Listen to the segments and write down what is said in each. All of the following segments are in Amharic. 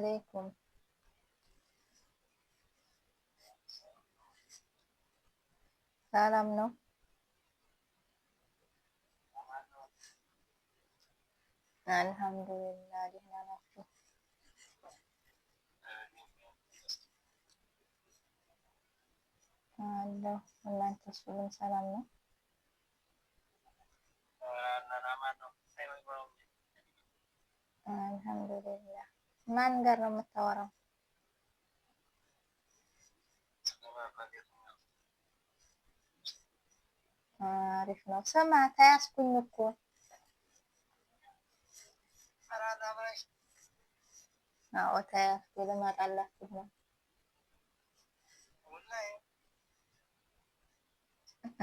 عليكم. ሰላም ነው? አልሐምዱሊላህ ደህና ናችሁ? አለሁ። እናንተስ ሁሉም ሰላም ነው? አልሐምዱሊላህ። ማን ጋር ነው የምታወራው? አሪፍ ነው። ስማ ተያዝኩኝ እኮ አዎ ተያዝኩ። ልመጣላችሁ ነው።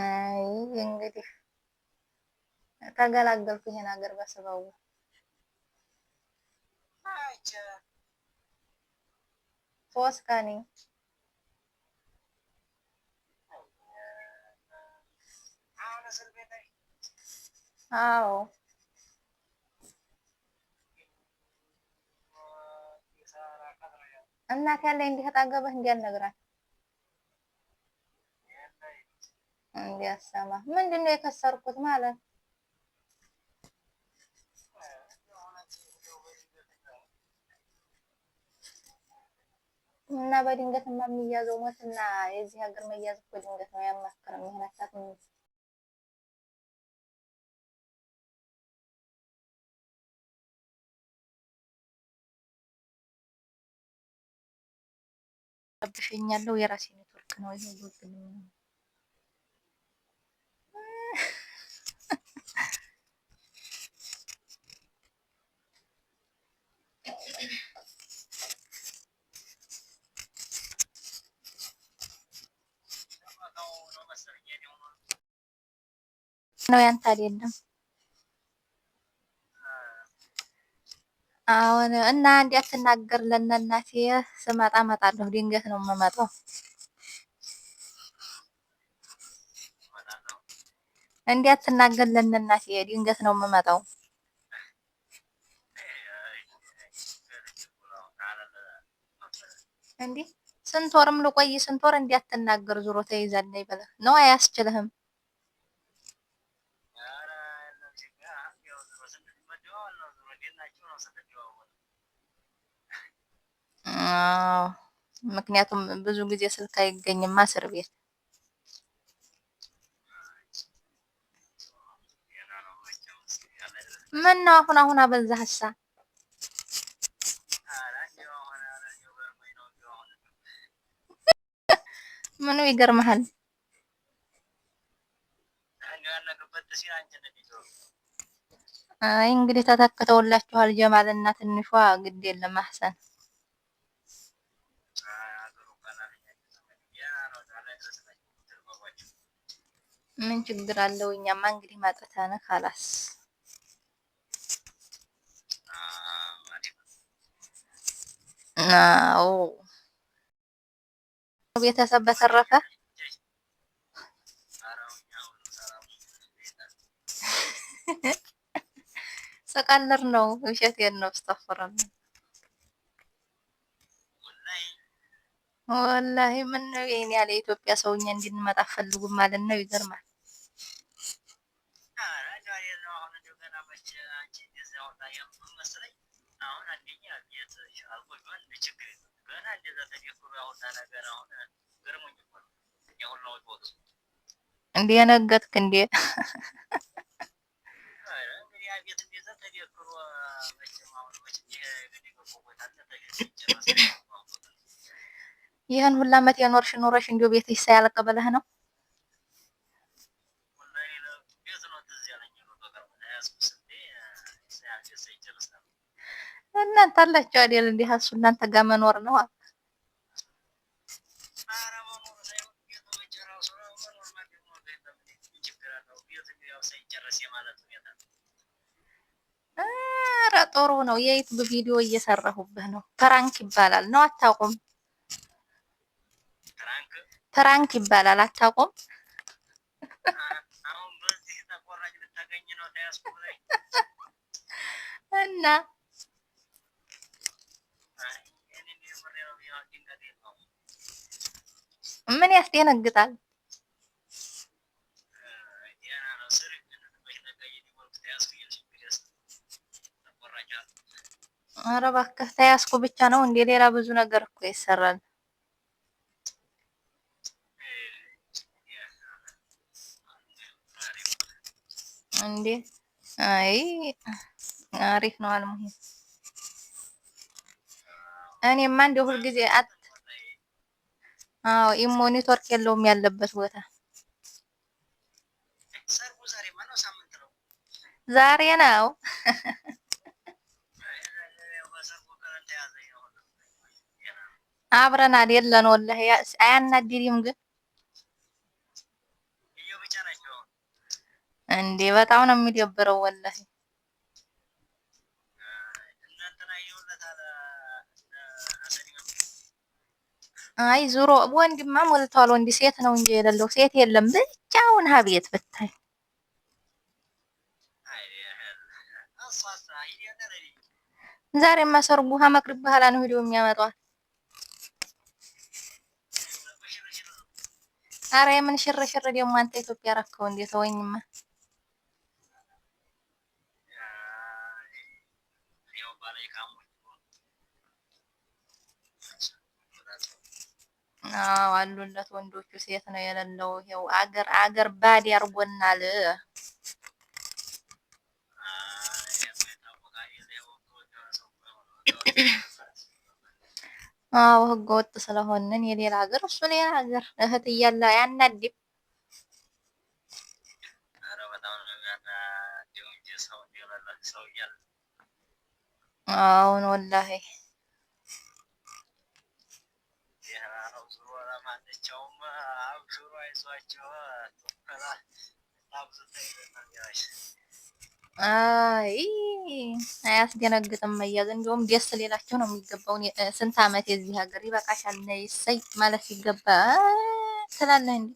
አይ እንግዲህ ተገላገልኩ ይሄን ሀገር በስበቡ። ሶስት ቀን አዎ እናት ያለ እንዲህ አጠገብህ እንዲያልነግራት እንዲያሰማ ምንድን ነው የከሰርኩት ማለት እና በድንገትማ የሚያዘው ሞትና የዚህ ሀገር መያዝ እኮ ድንገት ነው። ያማክረም ይሄን አታውቅም። ረብሸኛለሁ። የራሴ ኔትወርክ ነው ይሄ ጉግል ነው ያንተ አይደለም። አሁን እና እንዲያትናገር ለእናቴ ስመጣ እመጣለሁ። ድንገት ነው የምመጣው። እንዲያትናገር ለእናቴ ድንገት ነው የምመጣው። እንዴ ስንት ወርም ልቆይ? ስንት ወር እንዲያትናገር ዙሮ ተይዛለህ ይበላል ነው አያስችልህም። ምክንያቱም ብዙ ጊዜ ስልክ አይገኝማ እስር ቤት። ምን ነው አሁን አበዛህሳ? ምኑ ይገርምሃል? አይ እንግዲህ ተተክተውላችኋል ጀማል እና ትንሿ ግድ የለም አህሰን። ምን ችግር አለው? እኛማ እንግዲህ ማጥተን ካላስ አዎ ቤተሰብ በተረፈ ሰቃለር ነው ውሸቴን ነው። አስተፍራለሁ ወላሂ ምን ነው ይሄን ያለ ኢትዮጵያ ሰውኛ እንድንመጣ ፈልጉም ማለት ነው። ይገርማል። እንዴ ነገትክ እንዴ? ይሄን ሁላ አመት የኖርሽ ኖረሽ እንዲው ቤትሽ ሳያልቅ ብለህ ነው? እናንተ አላችሁ አይደል እንዴ? ሀሱ እናንተ ጋር መኖር ነው። ኧረ ጥሩ ነው። የዩቲዩብ ቪዲዮ እየሰራሁብህ ነው። ፕራንክ ይባላል ነው አታውቁም? ፕራንክ ይባላል አታውቁም? እና ምን ያስደነግጣል? ኧረ እባክህ ተያዝኩ ብቻ ነው እንዴ? ሌላ ብዙ ነገር እኮ ይሰራል እንዴ። አይ አሪፍ ነው አልሙሂም። እኔማ እንደው ሁልጊዜ አዎ ኢሞ ኔትወርክ የለውም ያለበት ቦታ። ዛሬ ነው አብረን አይደለን ወላሂ አያናድድም ግን እንዴ በጣም ነው የሚደብረው ወላሂ። አይ ዙሮ ወንድማ ሞልቷል። ወንድ ሴት ነው እንጂ የሌለው ሴት የለም። ብቻውን ሀቤት ብታይ ዛሬማ ሰርጉ ከመቅሪብ በኋላ ነው ሄዶ የሚያመጣው። አረ የምን ሽርሽር ደግሞ አንተ ኢትዮጵያ ረከው እንዴ ተወኝማ። አዎ አሉለት ወንዶቹ፣ ሴት ነው የሌለው። ይኸው አገር ባድ ያርጎናል። አዎ ህገ ወጥ ስለሆንን የሌላ ሀገር እሱ ሌላ ሀገር እህት እያለ አያናድም። አሁን ወላሂ አይ አያስደነግጥም መያዝ። እንደውም ደስ ሌላቸው ነው የሚገባው። ስንት አመት የዚህ ሀገር ይበቃሻል ነይ እሰይ ማለት ሲገባ ትላለህ እንዴ?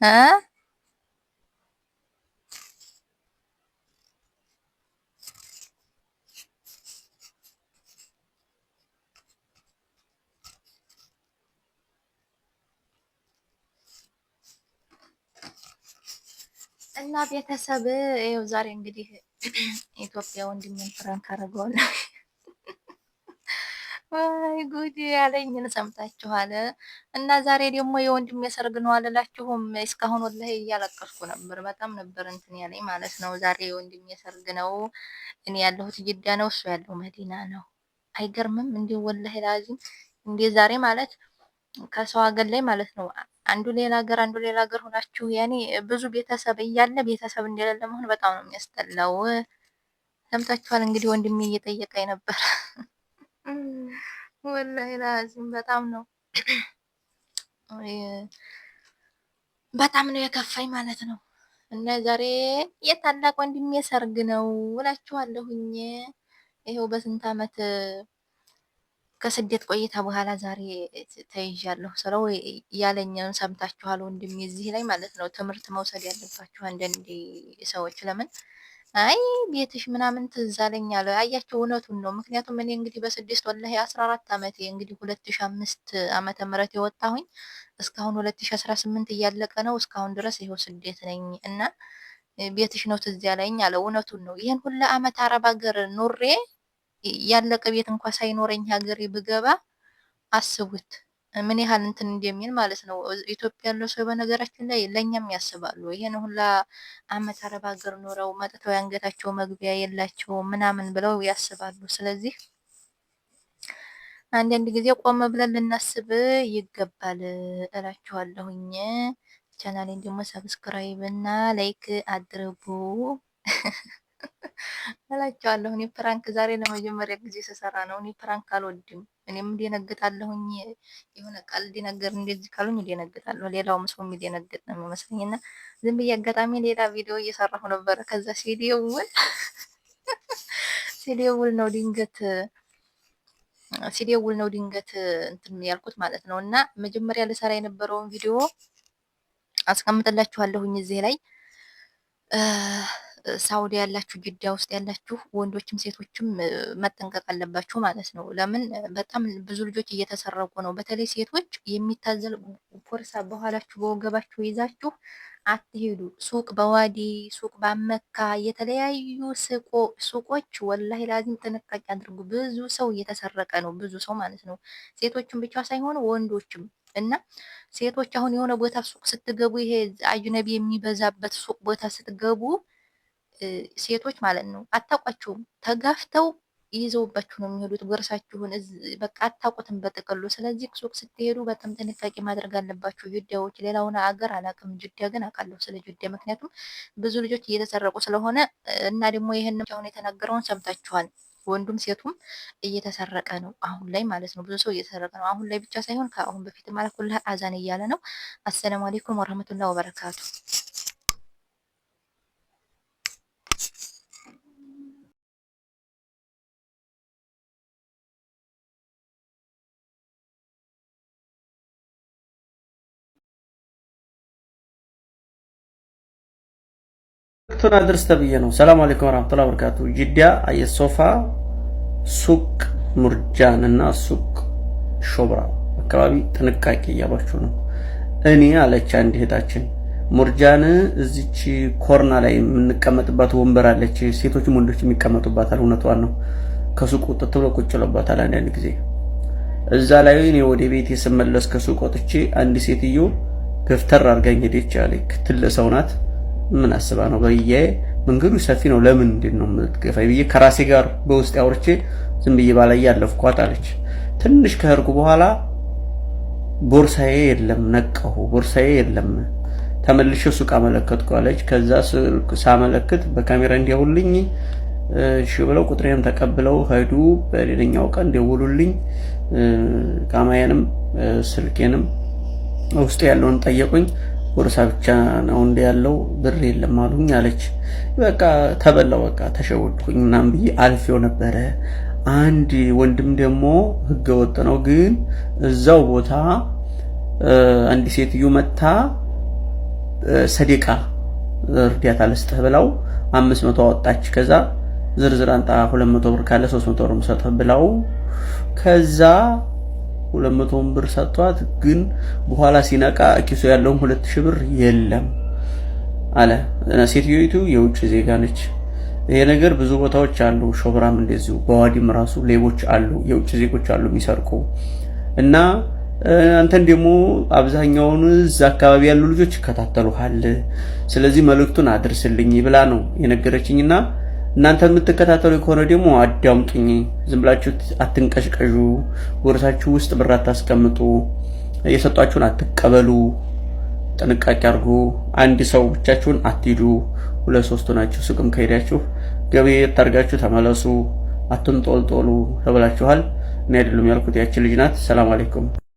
እ እና ቤተሰብ ይኸው ዛሬ እንግዲህ ኢትዮጵያ ወንድሜን ፍራንክ አደረገዋለሁ። ወይ ጉድ ያለኝን ሰምታችኋል። እና ዛሬ ደግሞ የወንድሜ ሰርግ ነው አልላችሁም? እስካሁን ወላሂ እያለቀስኩ ነበር። በጣም ነበር እንትን ያለኝ ማለት ነው። ዛሬ የወንድሜ ሰርግ ነው። እኔ ያለሁት ጅዳ ነው፣ እሱ ያለው መዲና ነው። አይገርምም? እንዴ ወላሂ ላዚም እንዴ ዛሬ ማለት ከሰው ሀገር ላይ ማለት ነው አንዱ ሌላ ሀገር አንዱ ሌላ ሀገር ሆናችሁ ያኔ ብዙ ቤተሰብ እያለ ቤተሰብ እንደሌለ መሆን በጣም ነው የሚያስጠላው። ሰምታችኋል እንግዲህ ወንድሜ እየጠየቀኝ ነበር። ወላሂ ላዚም በጣም ነው የከፋኝ ማለት ነው። እና ዛሬ የታላቅ ወንድሜ ሰርግ ነው እላችኋለሁኝ። ይኸው በስንት አመት ከስደት ቆይታ በኋላ ዛሬ ተይዣለሁ ስለው ያለኝን ሰምታችኋል። ወንድሜ እዚህ ላይ ማለት ነው ትምህርት መውሰድ ያለባችሁ አንዳንድ ሰዎች ለምን አይ ቤትሽ ምናምን ትዝ አለኝ አለ። አያቸው እውነቱን ነው። ምክንያቱም እኔ እንግዲህ በስድስት ወላሂ 14 አመቴ እንግዲህ 2005 ዓመተ ምህረት የወጣሁኝ እስካሁን 2018 እያለቀ ነው። እስካሁን ድረስ ይኸው ስደት ነኝ እና ቤትሽ ነው ትዝ ያለኝ አለ። እውነቱን ነው። ይህን ሁላ አመት አረብ ሀገር ኑሬ ያለቀ ቤት እንኳን ሳይኖረኝ ሀገሬ ብገባ አስቡት ምን ያህል እንትን እንደሚል ማለት ነው። ኢትዮጵያ ያለው ሰው በነገራችን ላይ ለኛም ያስባሉ። ይሄን ሁላ አመት አረብ ሀገር ኖረው መጥተው ያንገታቸው መግቢያ የላቸው ምናምን ብለው ያስባሉ። ስለዚህ አንዳንድ ጊዜ ቆም ብለን ልናስብ ይገባል እላችኋለሁኝ። ቻናሌን ደግሞ ሰብስክራይብ እና ላይክ አድርጉ እላችኋለሁ። እኔ ፕራንክ ዛሬ ለመጀመሪያ ጊዜ ስሰራ ነው። እኔ ፕራንክ አልወድም። እኔም እደነግጣለሁኝ። የሆነ ቀልድ ነገር እንደዚህ ካሉኝ እደነግጣለሁ። ሌላውም ሰው የሚደነግጥ ነው የሚመስለኝ እና ዝም ብዬ አጋጣሚ ሌላ ቪዲዮ እየሰራሁ ነበረ። ከዛ ሲደውል ነው ድንገት እንትን ያልኩት ማለት ነው። እና መጀመሪያ ልሰራ የነበረውን ቪዲዮ አስቀምጥላችኋለሁኝ እዚህ ላይ ሳውዲ ያላችሁ ጅዳ ውስጥ ያላችሁ ወንዶችም ሴቶችም መጠንቀቅ አለባችሁ ማለት ነው። ለምን በጣም ብዙ ልጆች እየተሰረቁ ነው። በተለይ ሴቶች የሚታዘል ፖርሳ በኋላችሁ በወገባችሁ ይዛችሁ አትሄዱ። ሱቅ በዋዲ ሱቅ በመካ የተለያዩ ሱቆች ወላሂ ላዚም ጥንቃቄ አድርጉ። ብዙ ሰው እየተሰረቀ ነው፣ ብዙ ሰው ማለት ነው። ሴቶችም ብቻ ሳይሆኑ ወንዶችም እና ሴቶች አሁን የሆነ ቦታ ሱቅ ስትገቡ ይሄ አጅነቢ የሚበዛበት ሱቅ ቦታ ስትገቡ ሴቶች ማለት ነው አታውቋቸውም። ተጋፍተው ይዘውባችሁ ነው የሚሄዱት ቦርሳችሁን። በቃ አታውቁትም በጥቅሉ። ስለዚህ ሱቅ ስትሄዱ በጣም ጥንቃቄ ማድረግ አለባችሁ። ጅዳዎች፣ ሌላውን አገር አላውቅም፣ ጅዳ ግን አውቃለሁ ስለ ጅዳ። ምክንያቱም ብዙ ልጆች እየተሰረቁ ስለሆነ እና ደግሞ ይህን አሁን የተናገረውን ሰምታችኋል። ወንዱም ሴቱም እየተሰረቀ ነው አሁን ላይ ማለት ነው። ብዙ ሰው እየተሰረቀ ነው አሁን ላይ ብቻ ሳይሆን ከአሁን በፊት ማለት ሁላ አዛን እያለ ነው። አሰላሙ አለይኩም ወራህመቱላሂ ወበረካቱ። ቱና ድርስ ተብዬ ነው። ሰላም አለይኩም ወራህመቱላሂ ወበረካቱ። ጅዳ የሶፋ ሱቅ ሙርጃን እና ሱቅ ሾብራ አካባቢ ጥንቃቄ እያሏችሁ ነው። እኔ አለች አንድ እህታችን ሙርጃን እዚች ኮርና ላይ የምንቀመጥባት ወንበር አለች፣ ሴቶችም ወንዶች የሚቀመጡባታል። እውነቷን ነው። ከሱቅ ወጥተው ብለው ቁጭ ብለውባታል። አንዳንድ ጊዜ እዛ ላይ እኔ ወደ ቤት ስመለስ ከሱቅ ወጥቼ አንድ ሴትዮ ገፍተር አድርጋኝ ሄደች አለች። ትልቅ ሰው ናት። ምን አስባ ነው በየ መንገዱ ሰፊ ነው ለምን እንዴት ነው የምትገፋይ ብዬ ከራሴ ጋር በውስጥ ያወርቼ ዝም ብዬ ባላይ ያለፍኳት አለች። ትንሽ ከሄድኩ በኋላ ቦርሳዬ የለም ነቀሁ፣ ቦርሳዬ የለም። ተመልሼ ሱቅ አመለከትኩ አለች። ከዛ ሳመለክት በካሜራ እንዲያውልኝ እሺ ብለው ቁጥሬንም ተቀብለው ሄዱ። በሌላኛው ቀን ደውሉልኝ፣ ካማዬንም ስልኬንም ውስጥ ያለውን ጠየቁኝ። ቦርሳ ብቻ ነው እንደ ያለው ብር የለም አሉኝ አለች። በቃ ተበላው፣ በቃ ተሸወድኩኝ ምናምን ብዬ አልፌው ነበረ። አንድ ወንድም ደግሞ ህገ ወጥ ነው፣ ግን እዛው ቦታ አንድ ሴትዮ መጣ ሰደቃ እርዳታ ልስጥህ ብላው 500 አወጣች። ከዛ ዝርዝር አንጣ 200 ብር ካለ 300 ብር ሰጥህ ብላው ከዛ 200 ብር ሰጥቷት፣ ግን በኋላ ሲነቃ ኪሶ ያለውን 2000 ብር የለም አለ። ሴትዮይቱ የውጭ ዜጋ ነች። ይሄ ነገር ብዙ ቦታዎች አሉ፣ ሾብራም እንደዚሁ፣ በዋዲም ራሱ ሌቦች አሉ፣ የውጭ ዜጎች አሉ የሚሰርቁ። እና አንተን ደግሞ አብዛኛውን እዛ አካባቢ ያሉ ልጆች ይከታተሉሃል፣ ስለዚህ መልእክቱን አድርስልኝ ብላ ነው የነገረችኝና እናንተ የምትከታተሉ ከሆነ ደግሞ አዳምጡኝ። ዝም ብላችሁ አትንቀሽቀዡ፣ ቦርሳችሁ ውስጥ ብር አታስቀምጡ፣ የሰጧችሁን አትቀበሉ፣ ጥንቃቄ አድርጉ። አንድ ሰው ብቻችሁን አትሂዱ፣ 2-3 ናችሁ። ሱቅም ከሄዳችሁ ገበያ ታርጋችሁ ተመለሱ፣ አትንጦልጦሉ ተብላችኋል። እኔ አይደለም ያልኩት ያቺ ልጅ ናት። ሰላም አለይኩም።